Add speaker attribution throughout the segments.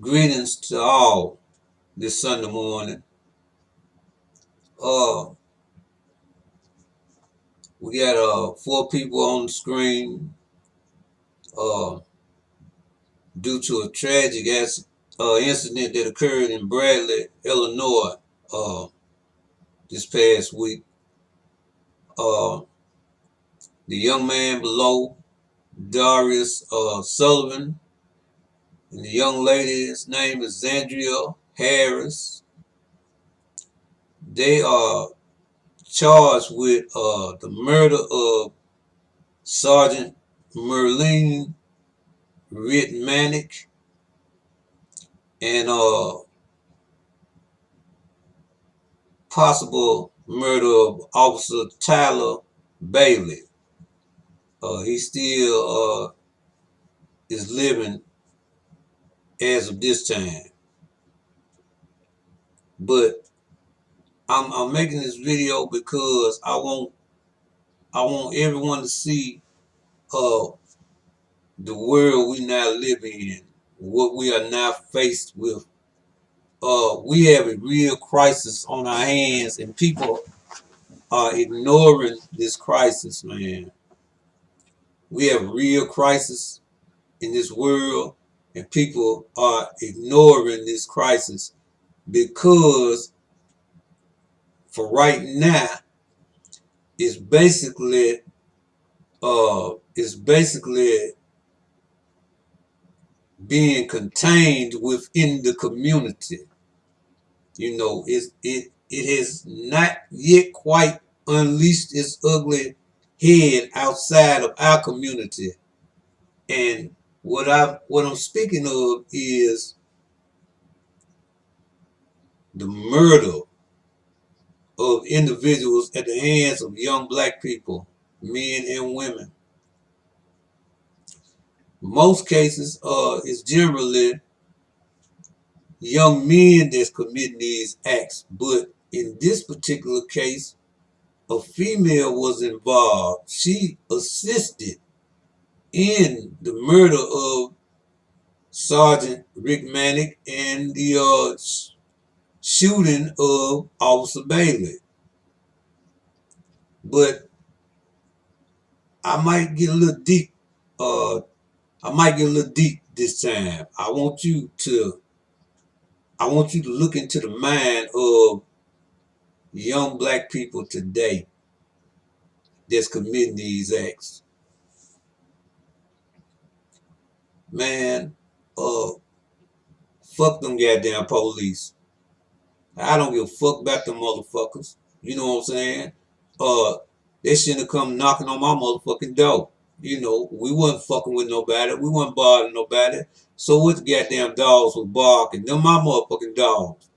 Speaker 1: Greetings to all this Sunday morning. Uh, we got four people on the screen uh, due to a tragic incident that occurred in Bradley, Illinois uh, this past week. Uh, the young man below, Darius Sullivan, and the young lady's name is Zandria Harris. They are charged with the murder of Sergeant Marlene Ritmanic and possible murder of Officer Tyler Bailey. He still is living as of this time. But I'm making this video because I want everyone to see uh, the world we now live in, what we are now faced with. We have a real crisis on our hands, and people are ignoring this crisis, man. We have a real crisis in this world, and people are ignoring this crisis because for right now it's basically being contained within the community. It has not yet quite unleashed its ugly head outside of our community. And what I'm speaking of is the murder of individuals at the hands of young black people, men and women. Most cases, it's generally young men that's committing these acts, but in this particular case, a female was involved. She assisted in the murder of Sergeant Ritmanic and the shooting of Officer Bailey. But I might get a little deep. I might get a little deep this time. I want you to look into the mind of young black people today that's committing these acts. Man, uh, fuck them goddamn police. I don't give a fuck about them motherfuckers. You know what I'm saying? Uh, they shouldn't have come knocking on my motherfucking door. We wasn't fucking with nobody. We wasn't bothering nobody. So what the goddamn dogs was barking? Them my motherfucking dogs.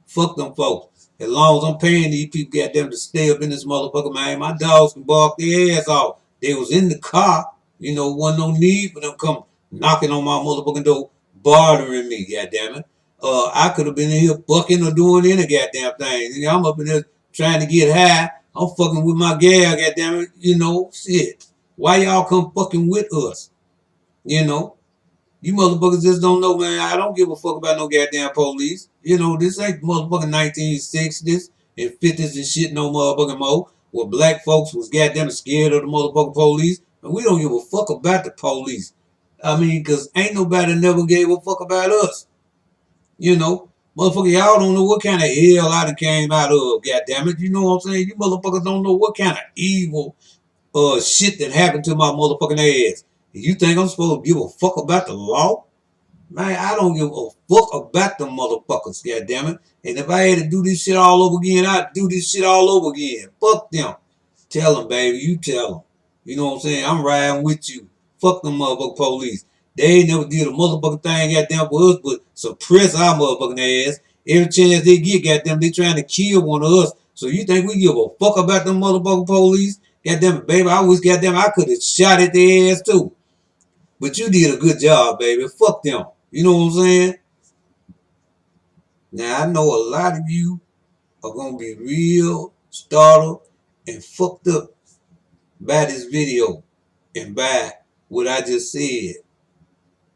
Speaker 1: Fuck them folks. As long as I'm paying these people goddamn to stay up in this motherfucker, man, my dogs can bark their ass off. They was in the car. Wasn't no need for them come knocking on my motherfucking door, bothering me, goddamn it. I could have been in here bucking or doing any goddamn thing. I'm up in there trying to get high. I'm fucking with my gal, goddamn it. Shit. Why y'all come fucking with us? You know, you motherfuckers just don't know, man. I don't give a fuck about no goddamn police. This ain't motherfucking 1960s and 50s and shit no motherfucking more. Where black folks was goddamn scared of the motherfucking police. And we don't give a fuck about the police. I mean, cause ain't nobody never gave a fuck about us. Motherfucker, y'all don't know what kind of hell I done came out of, goddammit. You know what I'm saying? You motherfuckers don't know what kind of evil shit that happened to my motherfucking ass. You think I'm supposed to give a fuck about the law? Man, I don't give a fuck about them motherfuckers, goddammit. And if I had to do this shit all over again, I'd do this shit all over again. Fuck them. Tell them, baby. You tell them. You know what I'm saying? I'm riding with you. Fuck them motherfucking police. They ain't never did a motherfucking thing goddamn for us but suppress our motherfucking ass. Every chance they get, goddamn, they trying to kill one of us. So you think we give a fuck about them motherfucking police? Goddamn it, baby. I wish goddamn I could have shot at their ass too. But you did a good job, baby. Fuck them. You know what I'm saying? Now I know a lot of you are gonna be real startled and fucked up by this video and by what I just said.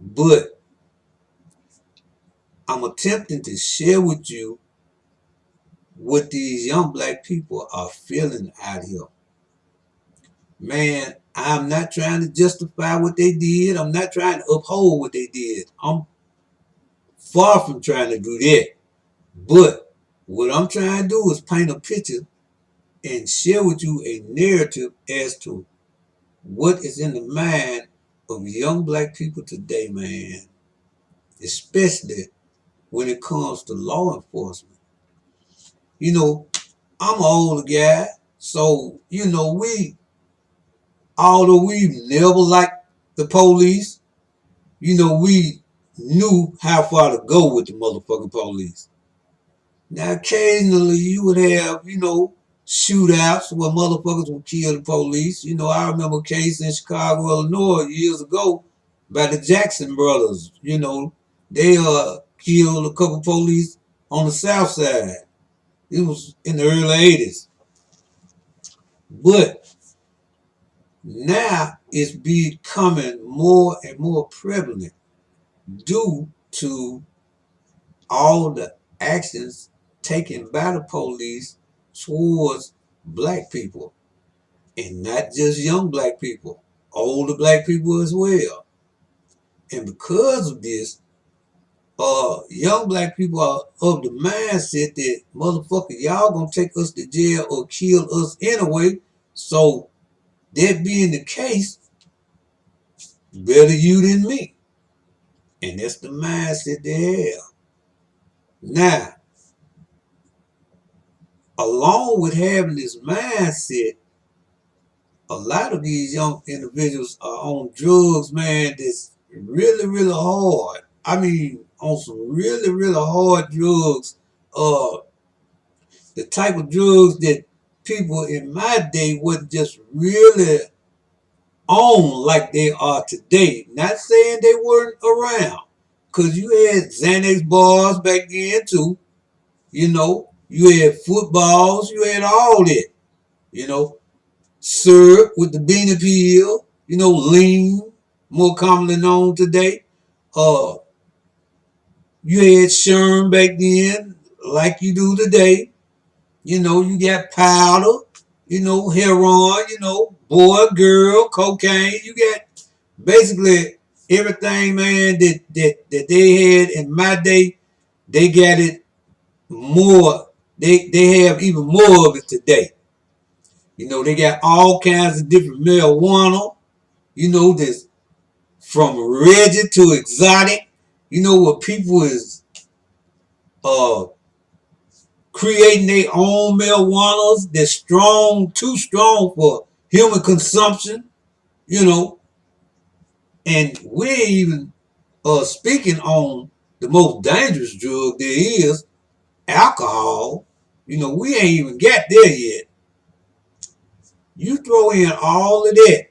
Speaker 1: But I'm attempting to share with you what these young black people are feeling out here. Man, I'm not trying to justify what they did. I'm not trying to uphold what they did. I'm far from trying to do that. But what I'm trying to do is paint a picture and share with you a narrative as to what is in the mind of young black people today, man, especially when it comes to law enforcement. You know, I'm an older guy, so, although we never liked the police, we knew how far to go with the motherfucking police. Now, occasionally you would have, shootouts where motherfuckers would kill the police. I remember a case in Chicago, Illinois, years ago by the Jackson brothers. They killed a couple police on the south side. It was in the early 80s. But now it's becoming more and more prevalent due to all the actions taken by the police towards black people, and not just young black people, older black people as well. And because of this, young black people are of the mindset that motherfucker, y'all gonna take us to jail or kill us anyway. So that being the case, better you than me. And that's the mindset they have. Now, along with having this mindset, a lot of these young individuals are on drugs, man, that's really, really hard. I mean, on some really, really hard drugs. The type of drugs that people in my day wasn't just really on like they are today. Not saying they weren't around. Because you had Xanax bars back then, too. You had footballs. You had all that. You know, syrup with the beanie peel, lean, more commonly known today. Uh, you had Sherm back then, like you do today. You got powder, heroin, boy, girl, cocaine. You got basically everything, man, that they had in my day. They got it more. They have even more of it today. They got all kinds of different marijuana. This from Reggie to exotic. Where people is uh creating their own marijuanas that's strong, too strong for human consumption. You know, and we ain't even speaking on the most dangerous drug there is, alcohol. We ain't even got there yet. You throw in all of that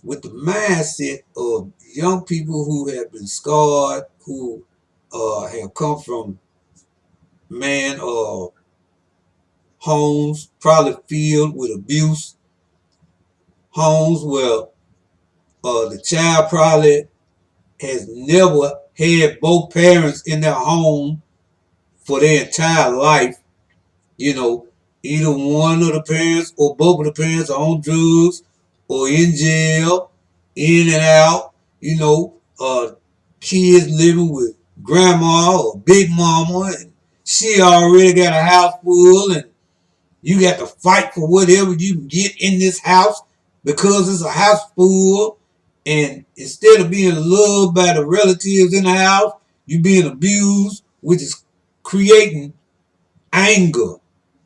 Speaker 1: with the mindset of young people who have been scarred, who have come from, man, homes probably filled with abuse, homes where the child probably has never had both parents in their home for their entire life. You know, either one of the parents or both of the parents are on drugs or in jail, in and out. Kids living with grandma or big mama, and she already got a house full, and you got to fight for whatever you can get in this house because it's a house full. And instead of being loved by the relatives in the house, you being abused, which is creating anger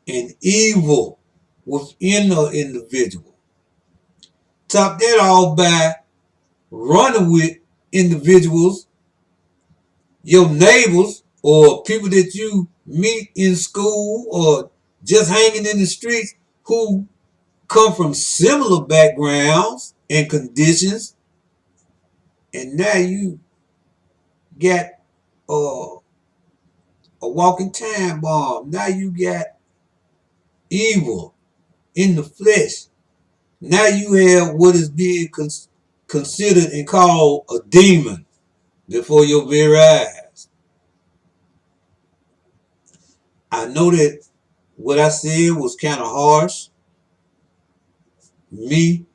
Speaker 1: and evil within the individual. Top that all by running with individuals, your neighbors, or people that you meet in school or just hanging in the streets who come from similar backgrounds and conditions, and now you got uh, a walking time bomb. Now you got evil in the flesh. Now you have what is being considered and called a demon before your very eyes. I know that what I said was kind of harsh. Me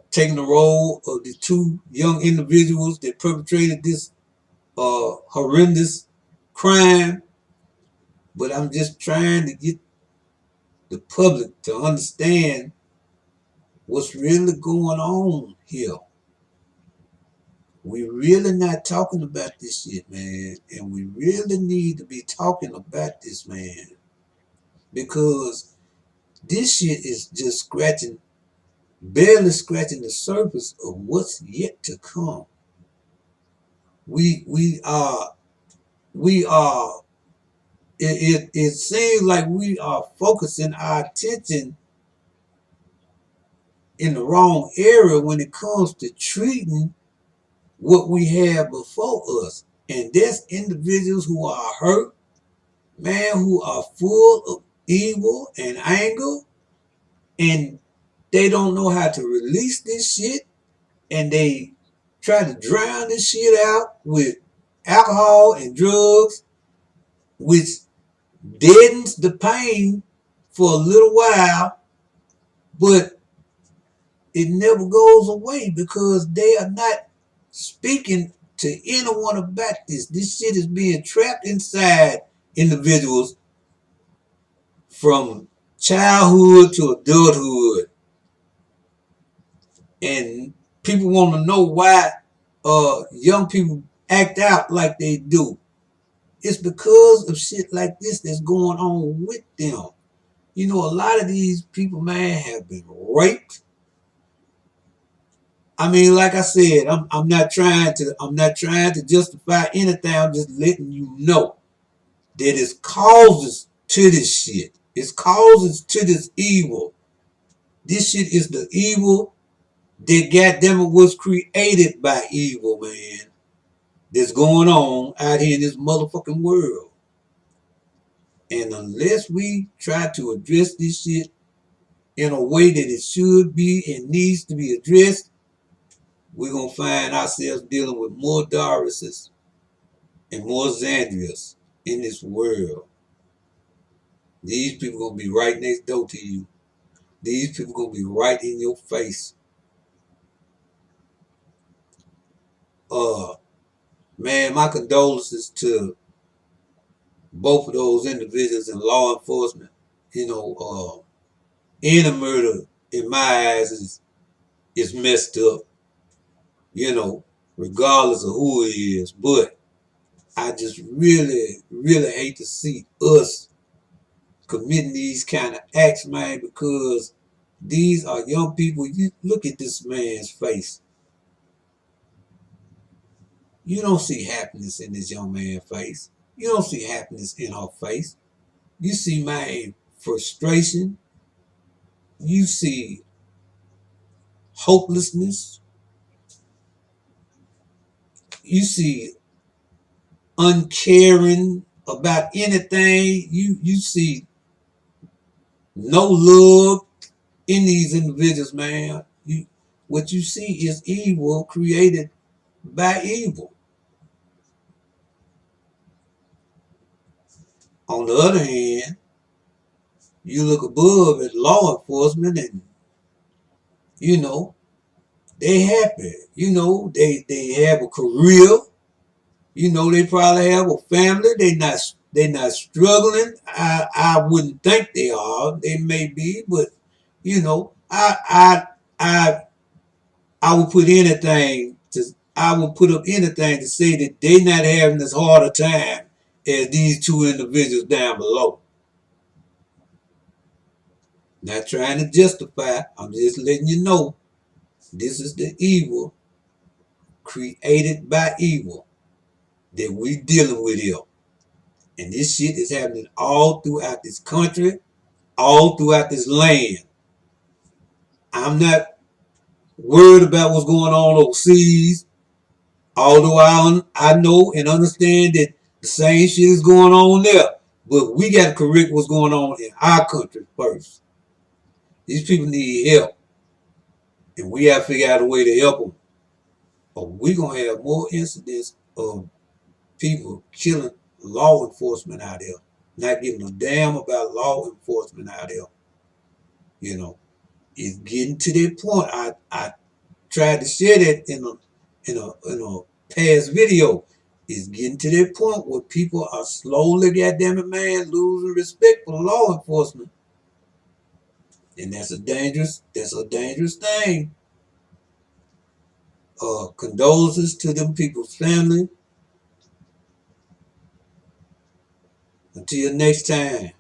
Speaker 1: taking the role of the two young individuals that perpetrated this horrendous crime, but I'm just trying to get the public to understand what's really going on here. We really not talking about this shit, man, and we really need to be talking about this, man, because this shit is just barely scratching the surface of what's yet to come. We are we are it seems like we are focusing our attention in the wrong area when it comes to treating what we have before us. And there's individuals who are hurt, man, who are full of evil and anger, and they don't know how to release this shit, and they try to drown this shit out with alcohol and drugs, which deadens the pain for a little while, but it never goes away because they are not speaking to anyone about this. This shit is being trapped inside individuals from childhood to adulthood. And people want to know why young people act out like they do. It's because of shit like this that's going on with them. You know, a lot of these people, man, have been raped. I mean, like I said, I'm not trying to justify anything. I'm just letting you know that it's causes to this shit. It's causes to this evil. This shit is the evil that goddamn it was created by evil, man. That's going on out here in this motherfucking world. And unless we try to address this shit in a way that it should be and needs to be addressed, we're gonna find ourselves dealing with more Dariuses and more Zandrias in this world. These people gonna be right next door to you. These people gonna be right in your face. Uh, man, my condolences to both of those individuals in law enforcement. You know, any murder in my eyes is messed up. You know, regardless of who it is. But I just really, really hate to see us committing these kind of acts, man, because these are young people. You look at this man's face. You don't see happiness in this young man's face. You don't see happiness in her face. You see, man, frustration. You see hopelessness. You see uncaring about anything. You see no love in these individuals, man. What you see is evil created by evil. On the other hand, you look above at law enforcement and, you know, they happy. You know, they have a career. You know, they probably have a family. They not struggling. I wouldn't think they are. They may be, but you know, I I would put anything to I would put up anything to say that they not having as hard a time as these two individuals down below. Not trying to justify. I'm just letting you know this is the evil created by evil that we dealing with here. And this shit is happening all throughout this country, all throughout this land. I'm not worried about what's going on overseas, although I know and understand that the same shit is going on there. But we got to correct what's going on in our country first. These people need help, and we got to figure out a way to help them. Or we're going to have more incidents of people killing law enforcement out here. not giving a damn about law enforcement out there. You know, it's getting to that point. I tried to share that in a past video. It's getting to that point where people are slowly, goddamn it, man, losing respect for law enforcement, and that's a dangerous thing. Condolences to them people's family. Until next time.